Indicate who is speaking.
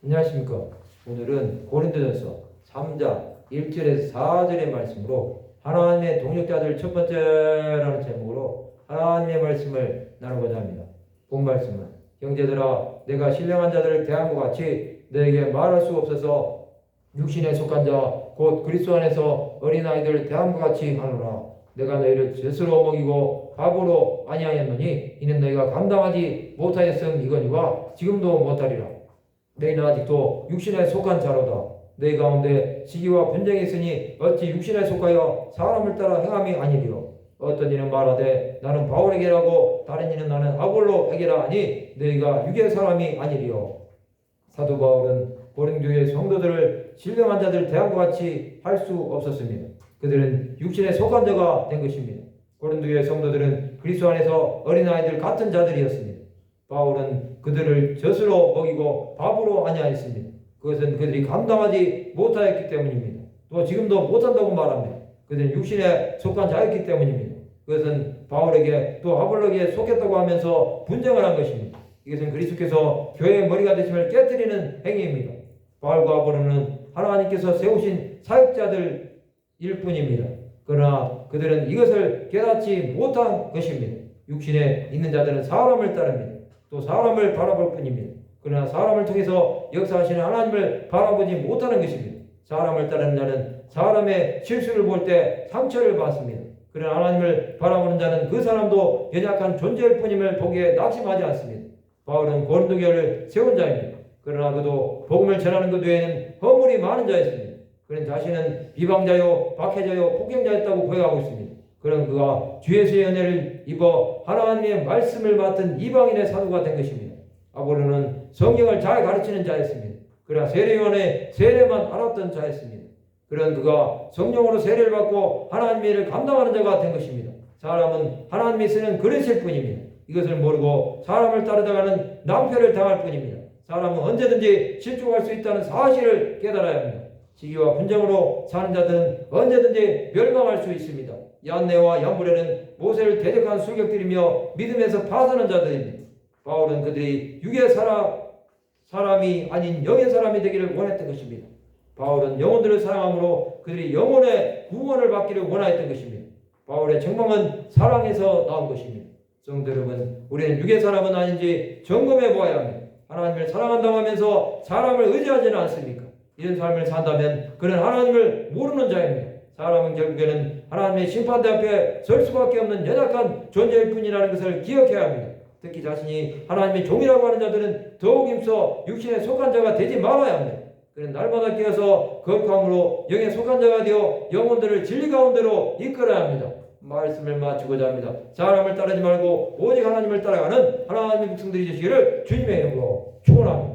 Speaker 1: 안녕하십니까. 오늘은 고린도전서 3장 1절에서 4절의 말씀으로 하나님의 동역자들 첫 번째라는 제목으로 하나님의 말씀을 나누고자 합니다. 본 말씀은 형제들아 내가 신령한 자들을 대한 것 같이 너에게 말할 수 없어서 육신에 속한 자 곧 그리스도 안에서 어린아이들을 대한 것 같이 하노라. 내가 너희를 젖으로 먹이고 밥으로 아니하였노니 이는 너희가 감당하지 못하였음이거니와 지금도 못하리라. 너희는 아직도 육신에 속한 자로다. 너희 가운데 시기와 분쟁이 있으니 어찌 육신에 속하여 사람을 따라 행함이 아니리요. 어떤 이는 말하되 나는 바울에게라고 다른 이는 나는 아볼로에게라 하니 너희가 육의 사람이 아니리요. 사도 바울은 고린도의 성도들을 신령한 자들 대한 것 같이 할 수 없었습니다. 그들은 육신에 속한 자가 된 것입니다. 고린도의 성도들은 그리스도 안에서 어린아이들 같은 자들이었습니다. 바울은 그들을 젖으로 먹이고 밥으로 아니하였습니다. 그것은 그들이 감당하지 못하였기 때문입니다. 또 지금도 못한다고 말합니다. 그들은 육신에 속한 자였기 때문입니다. 그것은 바울에게 또 아볼로에게 속했다고 하면서 분쟁을 한 것입니다. 이것은 그리스도께서 교회의 머리가 되심을 깨뜨리는 행위입니다. 바울과 아볼로는 하나님께서 세우신 사역자들일 뿐입니다. 그러나 그들은 이것을 깨닫지 못한 것입니다. 육신에 있는 자들은 사람을 따릅니다. 또 사람을 바라볼 뿐입니다. 그러나 사람을 통해서 역사하시는 하나님을 바라보지 못하는 것입니다. 사람을 따르는 자는 사람의 실수를 볼 때 상처를 받습니다. 그러나 하나님을 바라보는 자는 그 사람도 연약한 존재일 뿐임을 보기에 낙심하지 않습니다. 바울은 고린도 교회를 세운 자입니다. 그러나 그도 복음을 전하는 것 외에는 허물이 많은 자였습니다. 그는 자신은 비방자요 박해자요 폭행자였다고 고백하고 있습니다. 그런 그가 주 예수의 은혜를 입어 하나님의 말씀을 맡은 이방인의 사도가 된 것입니다. 아볼로는 성경을 잘 가르치는 자였습니다. 그러나 세례요한의 세례만 알았던 자였습니다. 그런 그가 성령으로 세례를 받고 하나님의 일을 감당하는 자가 된 것입니다. 사람은 하나님이 쓰는 그릇일 뿐입니다. 이것을 모르고 사람을 따르다가는 낭패를 당할 뿐입니다. 사람은 언제든지 실족할 수 있다는 사실을 깨달아야 합니다. 시기와 분쟁으로 사는 자들은 언제든지 멸망할 수 있습니다. 얀네와 얀브레는 모세를 대적한 수격들이며 믿음에서 파산한 자들입니다. 바울은 그들이 육의 사람이 아닌 영의 사람이 되기를 원했던 것입니다. 바울은 영혼들을 사랑함으로 그들이 영혼의 구원을 받기를 원하였던 것입니다. 바울의 책망은 사랑에서 나온 것입니다. 성도 여러분, 우리는 육의 사람은 아닌지 점검해 보아야 합니다. 하나님을 사랑한다고 하면서 사람을 의지하지는 않습니까? 이런 삶을 산다면 그는 하나님을 모르는 자입니다. 사람은 결국에는 하나님의 심판대 앞에 설 수밖에 없는 연약한 존재일 뿐이라는 것을 기억해야 합니다. 특히 자신이 하나님의 종이라고 하는 자들은 더욱 힘써 육신에 속한 자가 되지 말아야 합니다. 그는 날마다 깨어서 거룩함으로 영에 속한 자가 되어 영혼들을 진리 가운데로 이끌어야 합니다. 말씀을 마치고자 합니다. 사람을 따르지 말고 오직 하나님을 따라가는 하나님의 백성들이 되시기를 주님의 이름으로 축원합니다.